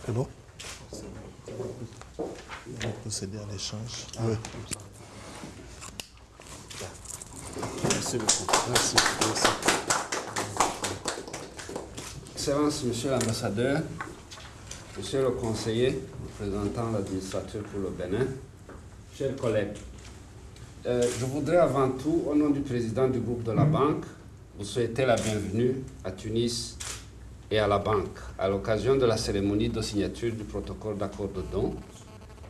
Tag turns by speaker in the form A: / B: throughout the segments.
A: C'est bon? On va procéder à l'échange. Oui.
B: Merci beaucoup. Merci. Excellence, Monsieur l'ambassadeur, Monsieur le conseiller, représentant l'administrateur pour le Bénin, chers collègues, je voudrais avant tout, au nom du président du groupe de la banque, vous souhaiter la bienvenue à Tunis et à la banque, à l'occasion de la cérémonie de signature du protocole d'accord de don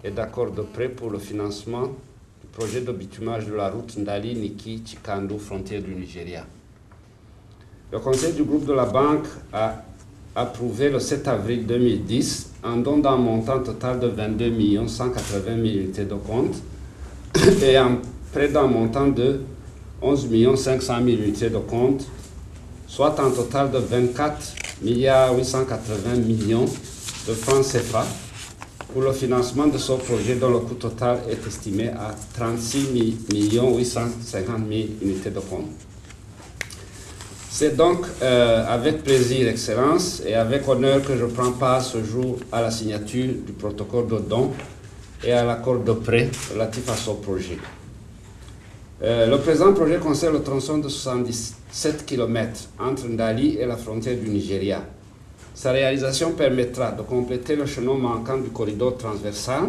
B: et d'accord de prêt pour le financement du projet de bitumage de la route Ndali-Niki-Chikandu, frontière du Nigeria. Le conseil du groupe de la banque a approuvé le 7 avril 2010 un don d'un montant total de 22 180 000 unités de compte et un prêt d'un montant de 11 500 000 unités de compte, soit un total de 24 880 millions de francs CFA pour le financement de ce projet dont le coût total est estimé à 36 850 000 unités de compte. C'est donc avec plaisir, Excellence, et avec honneur que je prends part ce jour à la signature du protocole de don et à l'accord de prêt relatif à ce projet. Le présent projet concerne le tronçon de 77 km entre Ndali et la frontière du Nigeria. Sa réalisation permettra de compléter le chaînon manquant du corridor transversal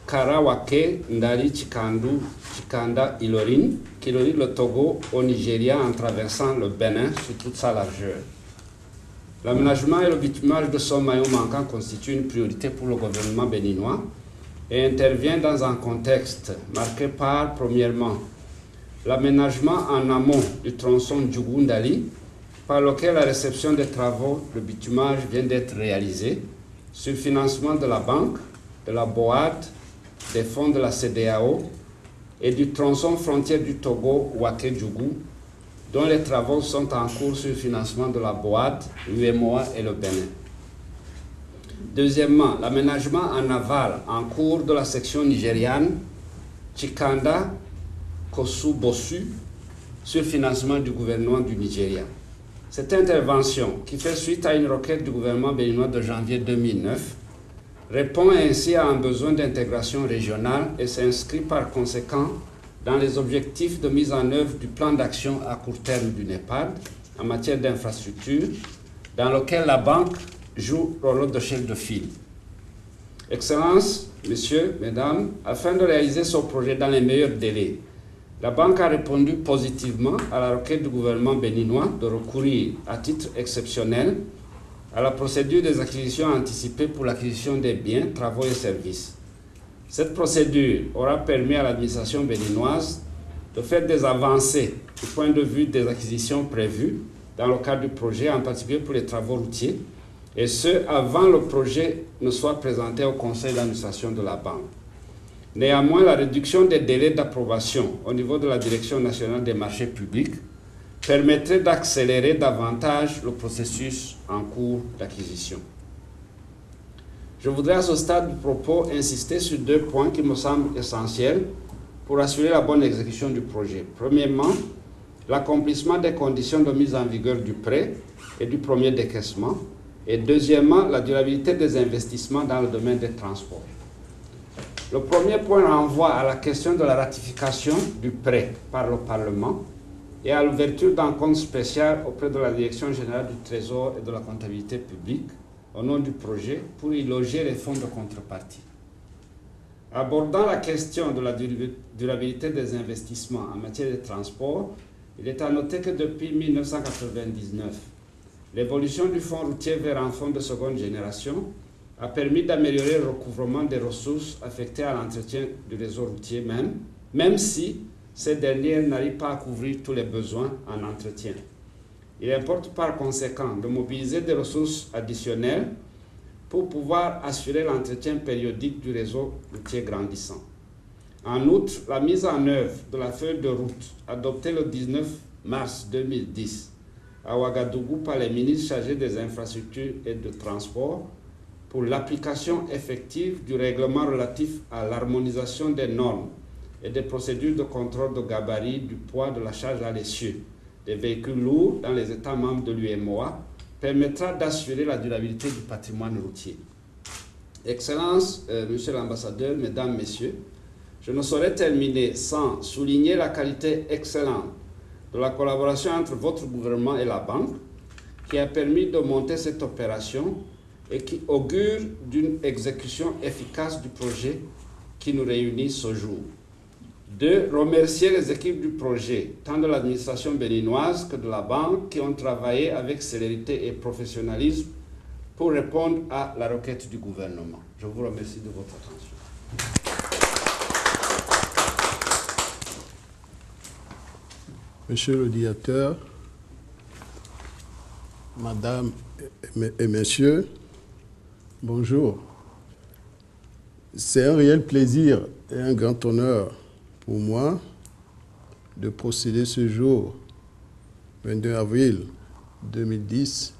B: Karawake, Ndali, Chikandu, Chikanda, Ilorin, qui relie le Togo au Nigeria en traversant le Bénin sur toute sa largeur. L'aménagement et le bitumage de ce maillon manquant constituent une priorité pour le gouvernement béninois et intervient dans un contexte marqué par, premièrement, l'aménagement en amont du tronçon Djougou-Ndali, par lequel la réception des travaux de bitumage vient d'être réalisée, sur financement de la banque, de la BOAD, des fonds de la CEDEAO et du tronçon frontière du Togo Ouaké-Djougou, dont les travaux sont en cours sur financement de la BOAD, l'UEMOA et le Bénin. Deuxièmement, l'aménagement en aval en cours de la section nigériane Chikanda Kosu-Bossu sur financement du gouvernement du Nigeria. Cette intervention, qui fait suite à une requête du gouvernement béninois de janvier 2009, répond ainsi à un besoin d'intégration régionale et s'inscrit par conséquent dans les objectifs de mise en œuvre du plan d'action à court terme du NEPAD en matière d'infrastructure, dans lequel la banque joue le rôle de chef de file. Excellences, messieurs, mesdames, afin de réaliser ce projet dans les meilleurs délais, la banque a répondu positivement à la requête du gouvernement béninois de recourir à titre exceptionnel à la procédure des acquisitions anticipées pour l'acquisition des biens, travaux et services. Cette procédure aura permis à l'administration béninoise de faire des avancées du point de vue des acquisitions prévues dans le cadre du projet, en particulier pour les travaux routiers, et ce, avant le projet ne soit présenté au conseil d'administration de la banque. Néanmoins, la réduction des délais d'approbation au niveau de la Direction nationale des marchés publics permettrait d'accélérer davantage le processus en cours d'acquisition. Je voudrais à ce stade du propos insister sur deux points qui me semblent essentiels pour assurer la bonne exécution du projet. Premièrement, l'accomplissement des conditions de mise en vigueur du prêt et du premier décaissement. Et deuxièmement, la durabilité des investissements dans le domaine des transports. Le premier point renvoie à la question de la ratification du prêt par le Parlement et à l'ouverture d'un compte spécial auprès de la Direction générale du Trésor et de la comptabilité publique au nom du projet pour y loger les fonds de contrepartie. Abordant la question de la durabilité des investissements en matière de transport, il est à noter que depuis 1999, l'évolution du fonds routier vers un fonds de seconde génération a permis d'améliorer le recouvrement des ressources affectées à l'entretien du réseau routier même si ces dernières n'arrivent pas à couvrir tous les besoins en entretien. Il importe par conséquent de mobiliser des ressources additionnelles pour pouvoir assurer l'entretien périodique du réseau routier grandissant. En outre, la mise en œuvre de la feuille de route adoptée le 19 mars 2010 à Ouagadougou par les ministres chargés des infrastructures et de transport pour l'application effective du règlement relatif à l'harmonisation des normes et des procédures de contrôle de gabarit du poids de la charge à l'essieu des véhicules lourds dans les États membres de l'UEMOA permettra d'assurer la durabilité du patrimoine routier. Excellences, Monsieur l'ambassadeur, Mesdames, Messieurs, je ne saurais terminer sans souligner la qualité excellente de la collaboration entre votre gouvernement et la banque qui a permis de monter cette opération et qui augure d'une exécution efficace du projet qui nous réunit ce jour. 2. Remercier les équipes du projet, tant de l'administration béninoise que de la banque, qui ont travaillé avec célérité et professionnalisme pour répondre à la requête du gouvernement. Je vous remercie de votre attention.
C: Monsieur le directeur, Madame et Messieurs, bonjour. C'est un réel plaisir et un grand honneur pour moi de procéder ce jour, 22 avril 2010,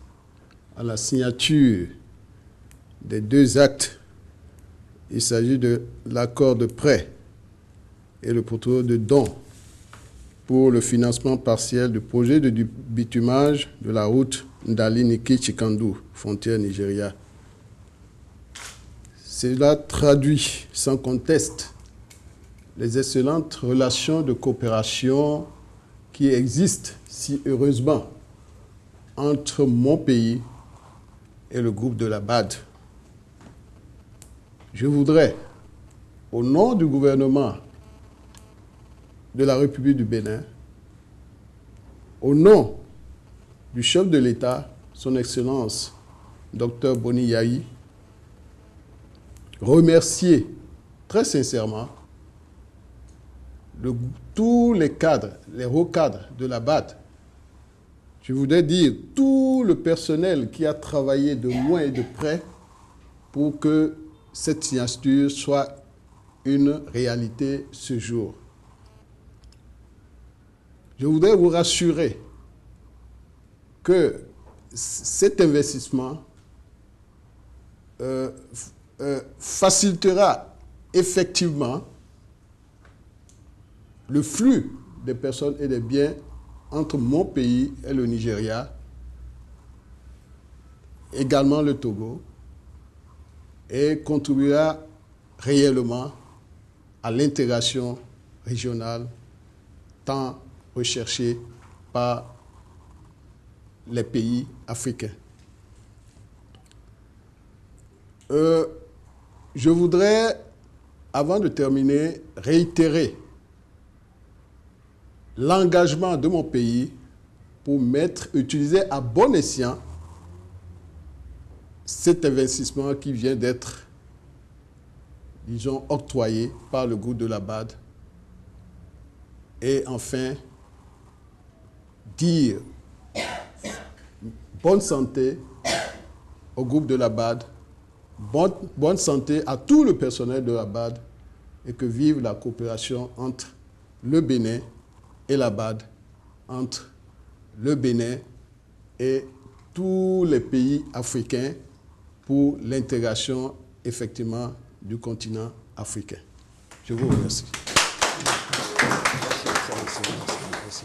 C: à la signature des 2 actes. Il s'agit de l'accord de prêt et le protocole de don pour le financement partiel du projet de bitumage de la route Ndali-Niki-Chikandu, frontière Nigeria. Cela traduit sans conteste les excellentes relations de coopération qui existent si heureusement entre mon pays et le groupe de la BAD. Je voudrais, au nom du gouvernement de la République du Bénin, au nom du chef de l'État, son Excellence, Dr Boni Yayi, remercier très sincèrement tous les cadres, les hauts cadres de la BAD. Je voudrais dire tout le personnel qui a travaillé de loin et de près pour que cette signature soit une réalité ce jour. Je voudrais vous rassurer que cet investissement facilitera effectivement le flux des personnes et des biens entre mon pays et le Nigeria, également le Togo, et contribuera réellement à l'intégration régionale tant recherchée par les pays africains. Je voudrais, avant de terminer, réitérer l'engagement de mon pays pour utiliser à bon escient cet investissement qui vient d'être, disons, octroyé par le groupe de la BAD. Et enfin, dire bonne santé au groupe de la BAD, bonne santé à tout le personnel de la BAD, et que vive la coopération entre le Bénin et la BAD, entre le Bénin et tous les pays africains pour l'intégration effectivement du continent africain. Je vous remercie.
B: Merci.